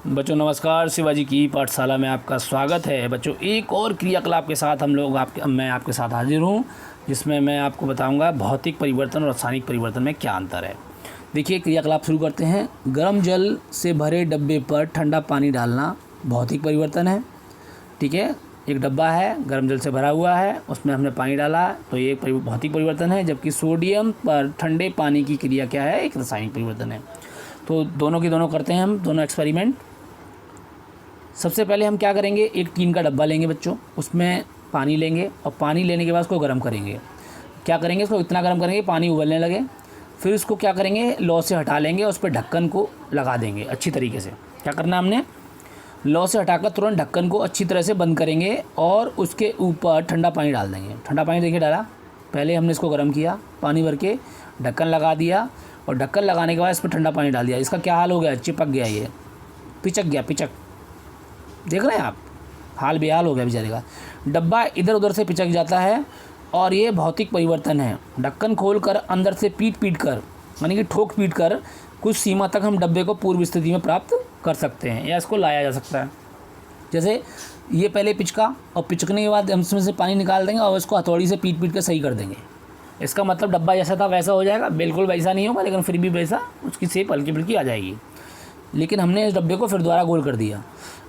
बच्चों नमस्कार, शिवाजी की पाठशाला में आपका स्वागत है। बच्चों एक और क्रियाकलाप के साथ मैं आपके साथ हाजिर हूँ, जिसमें मैं आपको बताऊंगा भौतिक परिवर्तन और रासायनिक परिवर्तन में क्या अंतर है। देखिए क्रियाकलाप शुरू करते हैं। गर्म जल से भरे डब्बे पर ठंडा पानी डालना भौतिक परिवर्तन है। ठीक है, एक डब्बा है, गर्म जल से भरा हुआ है, उसमें हमने पानी डाला तो ये भौतिक परिवर्तन है। जबकि सोडियम पर ठंडे पानी की क्रिया क्या है, एक रासायनिक परिवर्तन है। तो दोनों की दोनों करते हैं हम दोनों एक्सपेरिमेंट। सबसे पहले हम क्या करेंगे, एक टीन का डब्बा लेंगे बच्चों, उसमें पानी लेंगे और पानी लेने के बाद उसको गर्म करेंगे। क्या करेंगे, इसको इतना गर्म करेंगे पानी उबलने लगे। फिर इसको क्या करेंगे, लौ से हटा लेंगे और उस पर ढक्कन को लगा देंगे अच्छी तरीके से। क्या करना है हमने, लौ से हटाकर तुरंत ढक्कन को अच्छी तरह से बंद करेंगे और उसके ऊपर ठंडा पानी डाल देंगे। ठंडा पानी देखिए डाला, पहले हमने इसको गर्म किया, पानी भर के ढक्कन लगा दिया और ढक्कन लगाने के बाद इस पर ठंडा पानी डाल दिया। इसका क्या हाल हो गया, चिपक गया, ये पिचक गया, पिचक देख रहे हैं आप, हाल बेहाल हो गया बेचारे का। डब्बा इधर उधर से पिचक जाता है और ये भौतिक परिवर्तन है। ढक्कन खोलकर अंदर से पीट कर यानी कि ठोक पीट कर कुछ सीमा तक हम डब्बे को पूर्व स्थिति में प्राप्त कर सकते हैं या इसको लाया जा सकता है। जैसे ये पहले पिचका और पिचकने के बाद हम इसमें से पानी निकाल देंगे और इसको हथौड़ी से पीट कर सही कर देंगे। इसका मतलब डब्बा जैसा था वैसा हो जाएगा। बिल्कुल वैसा नहीं होगा, लेकिन फिर भी वैसा उसकी शेप हल्की फुल्की आ जाएगी। लेकिन हमने इस डब्बे को फिर दोबारा गोल कर दिया।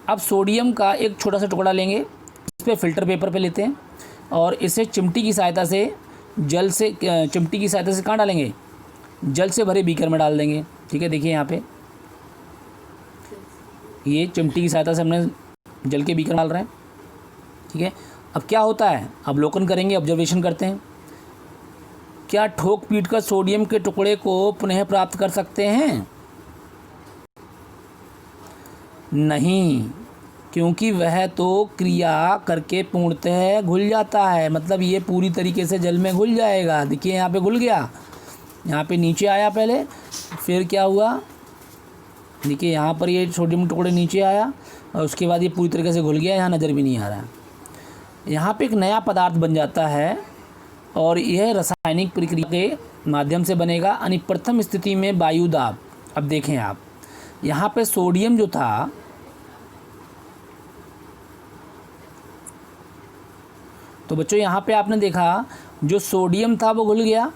अब सोडियम का एक छोटा सा टुकड़ा लेंगे, इस पर फिल्टर पेपर पे लेते हैं और इसे चिमटी की सहायता से कहाँ डालेंगे, जल से भरे बीकर में डाल देंगे। ठीक है, देखिए यहाँ पे ये चिमटी की सहायता से हमने जल के बीकर डाल रहे हैं। ठीक है, अब क्या होता है, अवलोकन करेंगे, ऑब्जर्वेशन करते हैं। क्या ठोक पीट कर सोडियम के टुकड़े को पुनः प्राप्त कर सकते हैं? नहीं, क्योंकि वह तो क्रिया करके पूर्णतः घुल जाता है। मतलब ये पूरी तरीके से जल में घुल जाएगा। देखिए यहाँ पे घुल गया, यहाँ पे नीचे आया पहले, फिर क्या हुआ, देखिए यहाँ पर ये सोडियम टुकड़े नीचे आया और उसके बाद ये पूरी तरीके से घुल गया, यहाँ नज़र भी नहीं आ रहा है। यहाँ पे एक नया पदार्थ बन जाता है और यह रासायनिक प्रक्रिया के माध्यम से बनेगा। यानी प्रथम स्थिति में वायु दाब। अब देखें आप, यहाँ पे सोडियम जो था तो बच्चों यहाँ पे आपने देखा जो सोडियम था वो घुल गया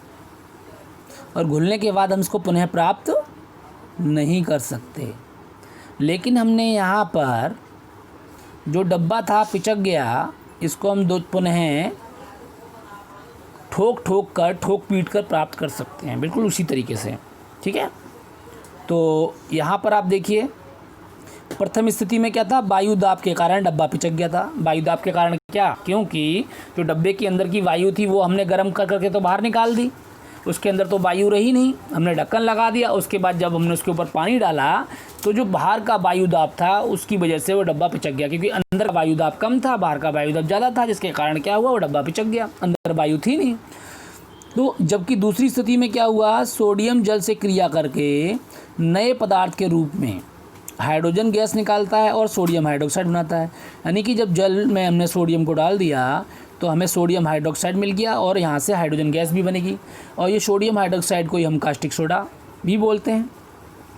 और घुलने के बाद हम इसको पुनः प्राप्त नहीं कर सकते। लेकिन हमने यहाँ पर जो डब्बा था पिचक गया, इसको हम पुनः ठोक पीट कर प्राप्त कर सकते हैं, बिल्कुल उसी तरीके से। ठीक है, तो यहाँ पर आप देखिए प्रथम स्थिति में क्या था, वायु दाब के कारण डब्बा पिचक गया था। वायु दाब के कारण क्या, क्योंकि जो डब्बे के अंदर की वायु थी वो हमने गर्म कर करके तो बाहर निकाल दी, उसके अंदर तो वायु रही नहीं, हमने ढक्कन लगा दिया। उसके बाद जब हमने उसके ऊपर पानी डाला तो जो बाहर का वायु दाब था उसकी वजह से वो डब्बा पिचक गया, क्योंकि अंदर का वायु दाब कम था, बाहर का वायु दाब ज़्यादा था, जिसके कारण क्या हुआ, वो डब्बा पिचक गया, अंदर वायु थी नहीं। तो जबकि दूसरी स्थिति में क्या हुआ, सोडियम जल से क्रिया करके नए पदार्थ के रूप में हाइड्रोजन गैस निकालता है और सोडियम हाइड्रोक्साइड बनाता है। यानी कि जब जल में हमने सोडियम को डाल दिया तो हमें सोडियम हाइड्रोक्साइड मिल गया और यहाँ से हाइड्रोजन गैस भी बनेगी। और ये सोडियम हाइड्रोक्साइड को ही हम कास्टिक सोडा भी बोलते हैं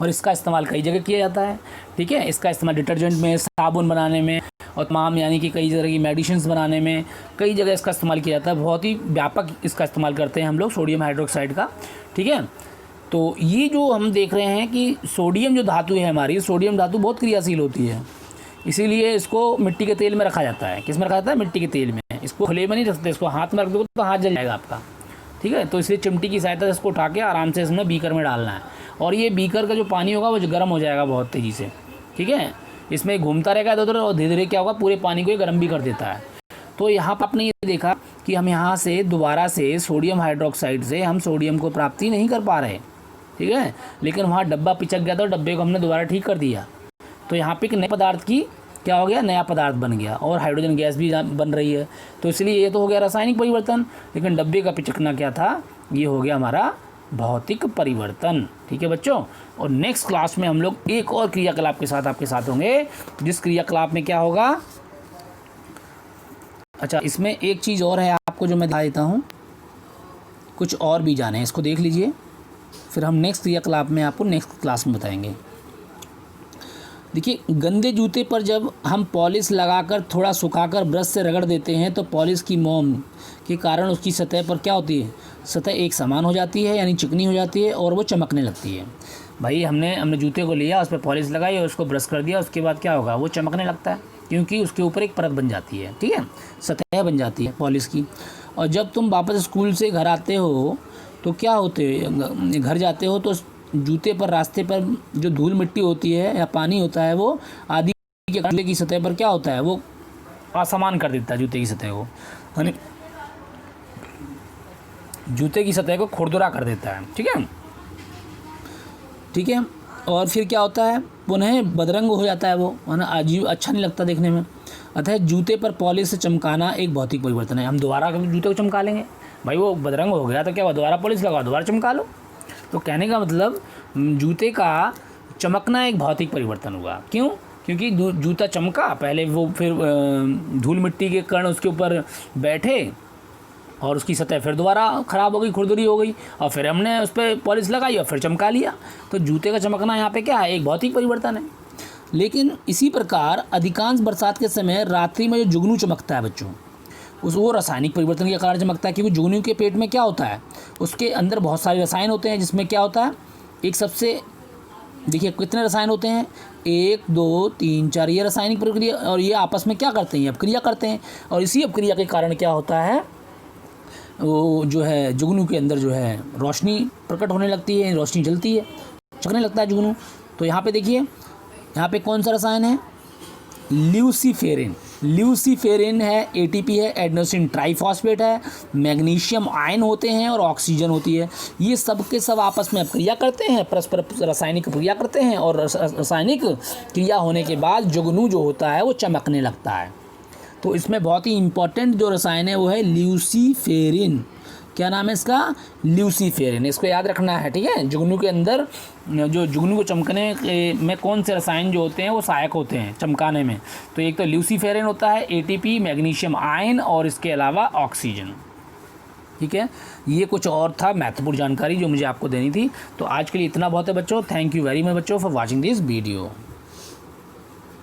और इसका इस्तेमाल कई जगह किया जाता है। ठीक है, इसका इस्तेमाल डिटर्जेंट में, साबुन बनाने में और तमाम यानी कि कई तरह की मेडिसिन्स बनाने में, कई जगह इसका इस्तेमाल किया जाता है। बहुत ही व्यापक इसका इस्तेमाल करते हैं हम लोग सोडियम हाइड्रोक्साइड का। ठीक है, तो ये जो हम देख रहे हैं कि सोडियम जो धातु है हमारी, सोडियम धातु बहुत क्रियाशील होती है, इसीलिए इसको मिट्टी के तेल में रखा जाता है। किस में रखा जाता है, मिट्टी के तेल में। इसको खुले में नहीं रखते, इसको हाथ में रख दो तो हाथ जल जाएगा आपका। ठीक है, तो इसलिए चिमटी की सहायता से इसको उठा के आराम से इसमें बीकर में डालना है और ये बीकर का जो पानी होगा वो गर्म हो जाएगा बहुत तेज़ी से। ठीक है, इसमें घूमता रहेगा इधर उधर और धीरे धीरे क्या होगा, पूरे पानी को ये गर्म भी कर देता है। तो यहाँ पर आपने ये देखा कि हम यहाँ से दोबारा से सोडियम हाइड्रोक्साइड से हम सोडियम को प्राप्ति नहीं कर पा रहे। ठीक है, लेकिन वहाँ डब्बा पिचक गया था और डब्बे को हमने दोबारा ठीक कर दिया, तो यहाँ पे एक नए पदार्थ की क्या हो गया, नया पदार्थ बन गया और हाइड्रोजन गैस भी बन रही है। तो इसलिए ये तो हो गया रासायनिक परिवर्तन, लेकिन डब्बे का पिचकना क्या था, ये हो गया हमारा भौतिक परिवर्तन। ठीक है बच्चों, और नेक्स्ट क्लास में हम लोग एक और क्रियाकलाप के साथ आपके साथ होंगे, जिस क्रियाकलाप में क्या होगा, अच्छा इसमें एक चीज़ और है आपको जो मैं बता देता हूँ, कुछ और भी जाने, इसको देख लीजिए, फिर हम नेक्स्ट क्रियाकलाप में आपको नेक्स्ट क्लास में बताएंगे। देखिए, गंदे जूते पर जब हम पॉलिश लगाकर थोड़ा सुखाकर ब्रश से रगड़ देते हैं तो पॉलिश की मोम के कारण उसकी सतह पर क्या होती है, सतह एक समान हो जाती है, यानी चिकनी हो जाती है और वो चमकने लगती है। भाई हमने जूते को लिया, उस पर पॉलिश लगाई और उसको ब्रश कर दिया, उसके बाद क्या होगा, वो चमकने लगता है, क्योंकि उसके ऊपर एक परत बन जाती है, ठीक है, सतह बन जाती है पॉलिश की। और जब तुम वापस स्कूल से घर आते हो तो क्या घर जाते हो तो जूते पर, रास्ते पर जो धूल मिट्टी होती है या पानी होता है, वो आदि के जूते की सतह पर क्या होता है, वो असमान कर देता है जूते की सतह को, यानी जूते की सतह को खुरदुरा कर देता है, ठीक है। और फिर क्या होता है, पुनः बदरंग हो जाता है वो, है ना, अजीब, अच्छा नहीं लगता देखने में। अतः जूते पर पॉलिश से चमकाना एक भौतिक परिवर्तन है। हम दोबारा जूते को चमका लेंगे, भाई वो बदरंग हो गया तो क्या हुआ, दोबारा पॉलिश लगाओ, दोबारा चमका लो। तो कहने का मतलब जूते का चमकना एक भौतिक परिवर्तन हुआ। क्यों? क्योंकि जूता चमका पहले, वो फिर धूल मिट्टी के कण उसके ऊपर बैठे और उसकी सतह फिर दोबारा ख़राब हो गई, खुरदुरी हो गई, और फिर हमने उस पर पॉलिश लगाई और फिर चमका लिया। तो जूते का चमकना यहाँ पे क्या है, एक भौतिक परिवर्तन है। लेकिन इसी प्रकार अधिकांश बरसात के समय रात्रि में जो जुगनू चमकता है बच्चों, वो रासायनिक परिवर्तन के कारण चमकता है। क्योंकि जुगनू के पेट में क्या होता है, उसके अंदर बहुत सारे रसायन होते हैं, जिसमें क्या होता है, एक सबसे, देखिए कितने रसायन होते हैं, 1 2 3 4, ये रासायनिक प्रक्रिया, और ये आपस में क्या करते हैं, अपक्रिया करते हैं। और इसी अपक्रिया के कारण क्या होता है, वो जो है जुगनू के अंदर जो है रोशनी प्रकट होने लगती है, रोशनी जलती है, चमकने लगता है जुगनू। तो यहाँ पे देखिए, यहाँ पे कौन सा रसायन है, ल्यूसीफेरिन। ल्यूसीफेरिन है, एटीपी है, एडेनोसिन ट्राइफॉस्फेट है, मैग्नीशियम आयन होते हैं और ऑक्सीजन होती है। ये सब के सब आपस में अपक्रिया करते हैं, परस्पर रासायनिक क्रिया करते हैं, और रासायनिक क्रिया होने के बाद जुगनू जो होता है वो चमकने लगता है। तो इसमें बहुत ही इम्पॉर्टेंट जो रसायन है वो है ल्यूसीफेरिन। क्या नाम है इसका, ल्यूसीफेरिन। इसको याद रखना है, ठीक है। जुगनू के अंदर, जो जुगनू को चमकने में कौन से रसायन जो होते हैं वो सहायक होते हैं चमकाने में, तो एक तो ल्यूसीफेरिन होता है, एटीपी, मैग्नीशियम आयन, और इसके अलावा ऑक्सीजन, ठीक है। ये कुछ और था महत्वपूर्ण जानकारी जो मुझे आपको देनी थी। तो आज के लिए इतना बहुत है बच्चों। थैंक यू वेरी मच बच्चों फॉर वॉचिंग दिस वीडियो।